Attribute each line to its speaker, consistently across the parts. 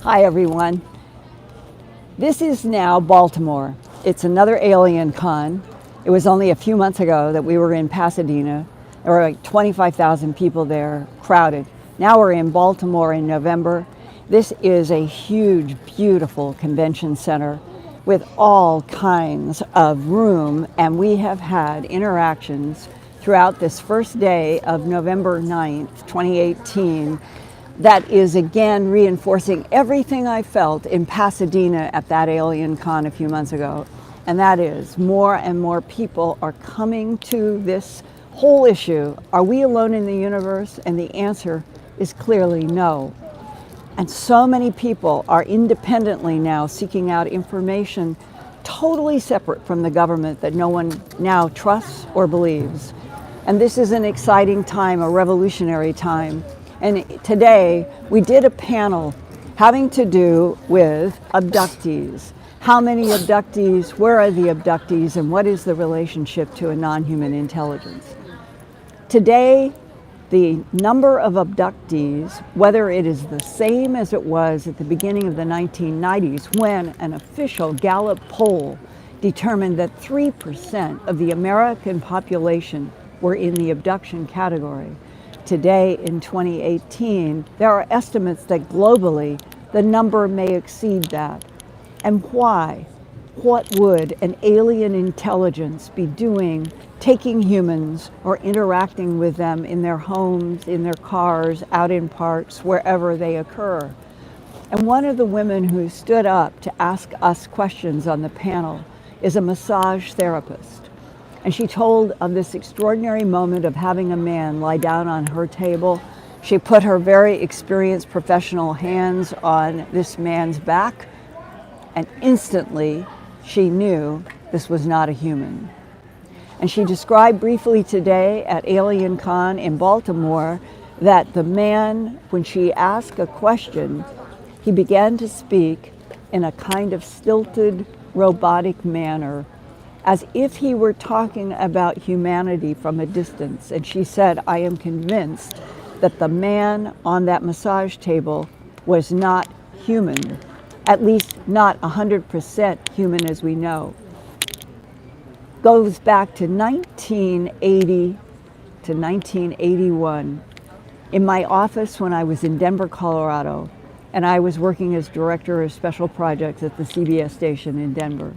Speaker 1: Hi everyone. This is now Baltimore. It's another AlienCon. It was only a few months ago that we were in Pasadena. There were like 25,000 people there, crowded. Now we're in Baltimore in November. This is a huge, beautiful convention center with all kinds of room, and we have had interactions throughout this first day of November 9th, 2018, that is again reinforcing everything I felt in Pasadena at that AlienCon a few months ago. And that is more and more people are coming to this whole issue. Are we alone in the universe? And the answer is clearly no. And so many people are independently now seeking out information totally separate from the government that no one now trusts or believes. And this is an exciting time, a revolutionary time. And today we did a panel having to do with abductees. How many abductees, where are the abductees, and what is the relationship to a non-human intelligence? Today, the number of abductees, whether it is the same as it was at the beginning of the 1990s when an official Gallup poll determined that 3% of the American population were in the abduction category. Today, in 2018, there are estimates that globally the number may exceed that. And why? What would an alien intelligence be doing, taking humans or interacting with them in their homes, in their cars, out in parks, wherever they occur? And one of the women who stood up to ask us questions on the panel is a massage therapist. And she told of this extraordinary moment of having a man lie down on her table. She put her very experienced professional hands on this man's back, and instantly she knew this was not a human. And she described briefly today at AlienCon in Baltimore that the man, when she asked a question, he began to speak in a kind of stilted, robotic manner, as if he were talking about humanity from a distance. And she said, I am convinced that the man on that massage table was not human, at least not 100% human as we know. Goes back to 1980 to 1981. In my office when I was in Denver, Colorado, and I was working as director of special projects at the CBS station in Denver.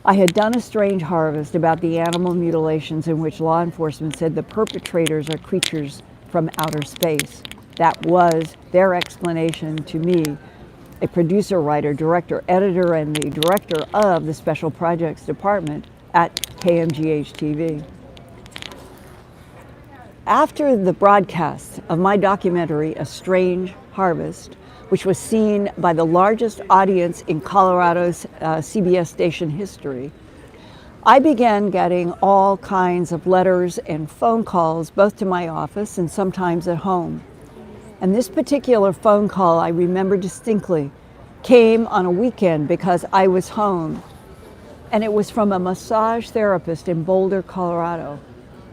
Speaker 1: I had done a strange harvest about the animal mutilations in which law enforcement said the perpetrators are creatures from outer space. That was their explanation to me, a producer, writer, director, editor, and the director of the Special Projects Department at KMGH-TV. After the broadcast of my documentary, A Strange Harvest, which was seen by the largest audience in Colorado's CBS station history, I began getting all kinds of letters and phone calls, both to my office and sometimes at home. And this particular phone call, I remember distinctly, came on a weekend because I was home. And it was from a massage therapist in Boulder, Colorado.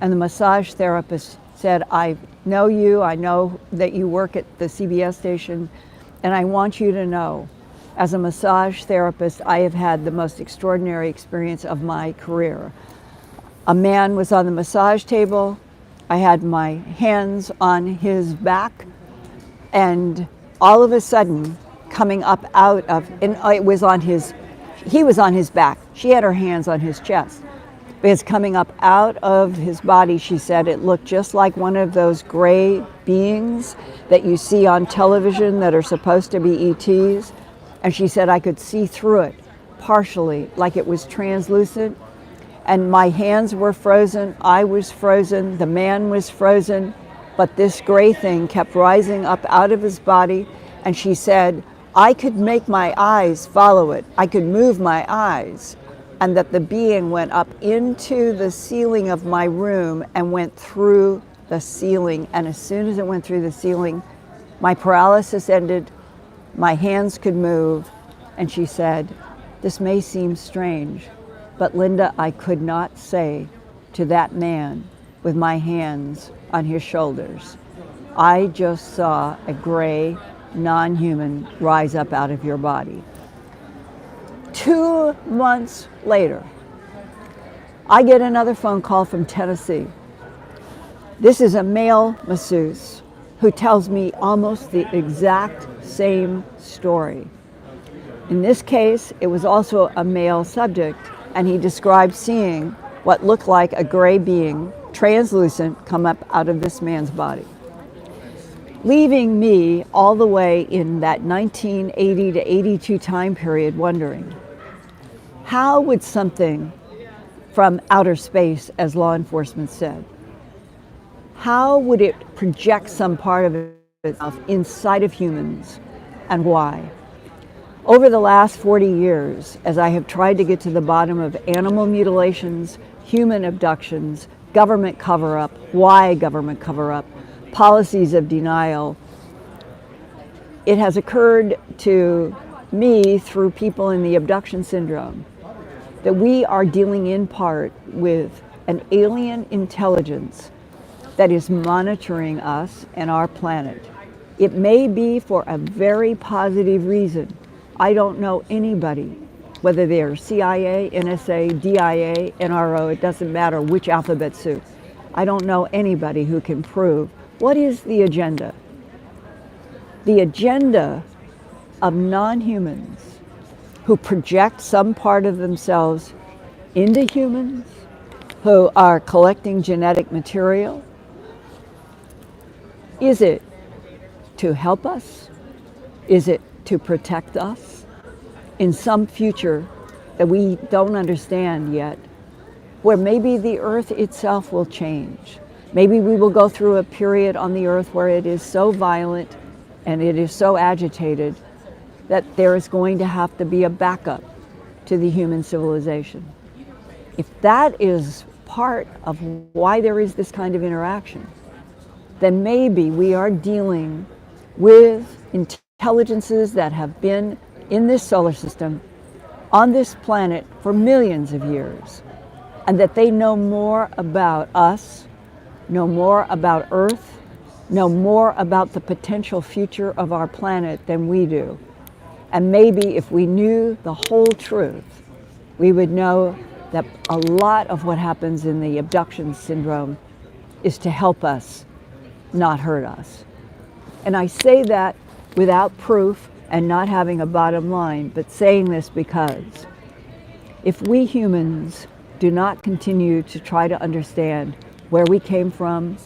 Speaker 1: And the massage therapist said, I know you, I know that you work at the CBS station, and I want you to know, as a massage therapist, I have had the most extraordinary experience of my career. A man was on the massage table. I had my hands on his back, and all of a sudden, coming up out of, and it was on his, he was on his back. She had her hands on his chest. Because coming up out of his body, she said, it looked just like one of those gray beings that you see on television that are supposed to be ETs. And she said, I could see through it partially, like it was translucent. And my hands were frozen, I was frozen, the man was frozen, but this gray thing kept rising up out of his body. And she said, I could make my eyes follow it. I could move my eyes. And that the being went up into the ceiling of my room and went through the ceiling. And as soon as it went through the ceiling, my paralysis ended, my hands could move. And she said, this may seem strange, but Linda, I could not say to that man with my hands on his shoulders, I just saw a gray non-human rise up out of your body. 2 months later, I get another phone call from Tennessee. This is a male masseuse who tells me almost the exact same story. In this case, it was also a male subject, and he described seeing what looked like a gray being, translucent, come up out of this man's body, leaving me all the way in that 1980 to 82 time period wondering, how would something from outer space, as law enforcement said, how would it project some part of itself inside of humans, and why? Over the last 40 years, as I have tried to get to the bottom of animal mutilations, human abductions, government cover-up, why government cover-up, policies of denial, it has occurred to me through people in the abduction syndrome that we are dealing in part with an alien intelligence that is monitoring us and our planet. It may be for a very positive reason. I don't know anybody, whether they're CIA, NSA, DIA, NRO, it doesn't matter which alphabet soup. I don't know anybody who can prove what is the agenda. The agenda of non-humans who project some part of themselves into humans, who are collecting genetic material. Is it to help us? Is it to protect us in some future that we don't understand yet, where maybe the earth itself will change? Maybe we will go through a period on the earth where it is so violent and it is so agitated that there is going to have to be a backup to the human civilization. If that is part of why there is this kind of interaction, then maybe we are dealing with intelligences that have been in this solar system, on this planet for millions of years, and that they know more about us, know more about Earth, know more about the potential future of our planet than we do. And maybe if we knew the whole truth, we would know that a lot of what happens in the abduction syndrome is to help us, not hurt us. And I say that without proof and not having a bottom line, but saying this because if we humans do not continue to try to understand where we came from,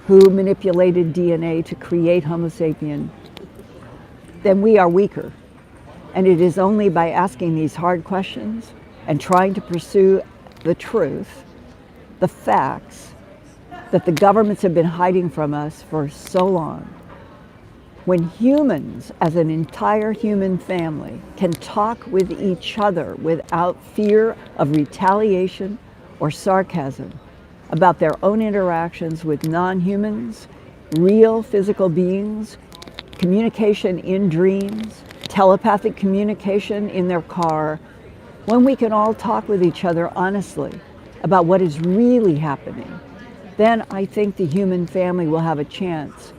Speaker 1: who manipulated DNA to create Homo sapien, then we are weaker. And it is only by asking these hard questions and trying to pursue the truth, the facts, that the governments have been hiding from us for so long. When humans, as an entire human family, can talk with each other without fear of retaliation or sarcasm about their own interactions with non-humans, real physical beings, communication in dreams, telepathic communication in their car, when we can all talk with each other honestly about what is really happening, then I think the human family will have a chance,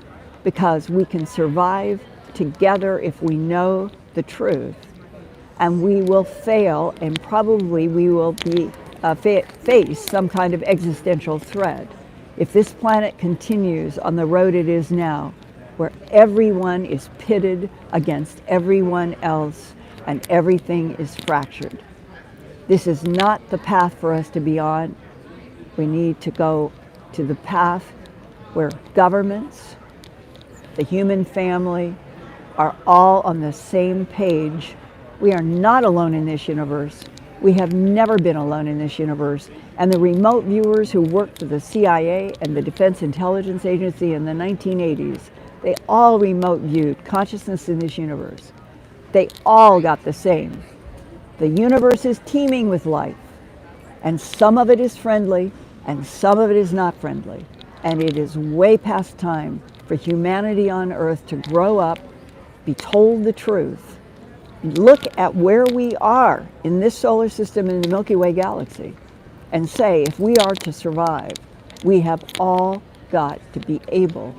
Speaker 1: because we can survive together if we know the truth, and we will fail, and probably we will be face some kind of existential threat if this planet continues on the road it is now, where everyone is pitted against everyone else and everything is fractured. This is not the path for us to be on. We need to go to the path where governments, the human family, are all on the same page. We are not alone in this universe. We have never been alone in this universe. And the remote viewers who worked for the CIA and the Defense Intelligence Agency in the 1980s, they all remote viewed consciousness in this universe. They all got the same. The universe is teeming with life, and some of it is friendly, and some of it is not friendly. And it is way past time for humanity on Earth to grow up, be told the truth, look at where we are in this solar system in the Milky Way galaxy, and say, if we are to survive, we have all got to be able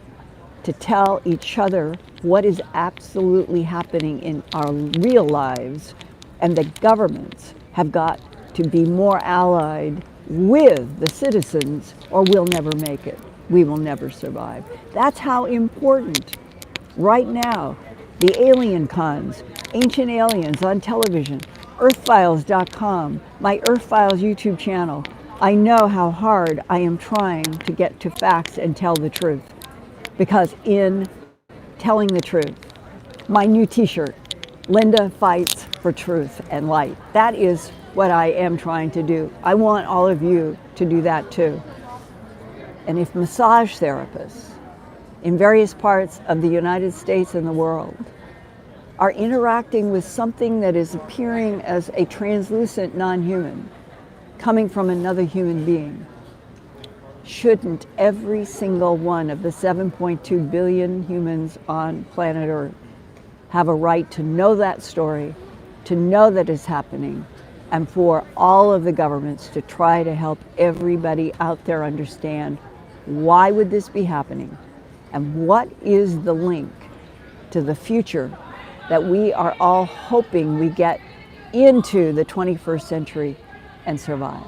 Speaker 1: to tell each other what is absolutely happening in our real lives, and the governments have got to be more allied with the citizens, or we'll never make it. We will never survive. That's how important right now the AlienCons, Ancient Aliens on television, Earthfiles.com, my Earthfiles YouTube channel. I know how hard I am trying to get to facts and tell the truth, because in telling the truth, my new t-shirt, Linda Fights for Truth and Light. That is what I am trying to do. I want all of you to do that too. And if massage therapists in various parts of the United States and the world are interacting with something that is appearing as a translucent non-human coming from another human being, shouldn't every single one of the 7.2 billion humans on planet Earth have a right to know that story, to know that it's happening, and for all of the governments to try to help everybody out there understand why would this be happening and what is the link to the future that we are all hoping we get into the 21st century and survive.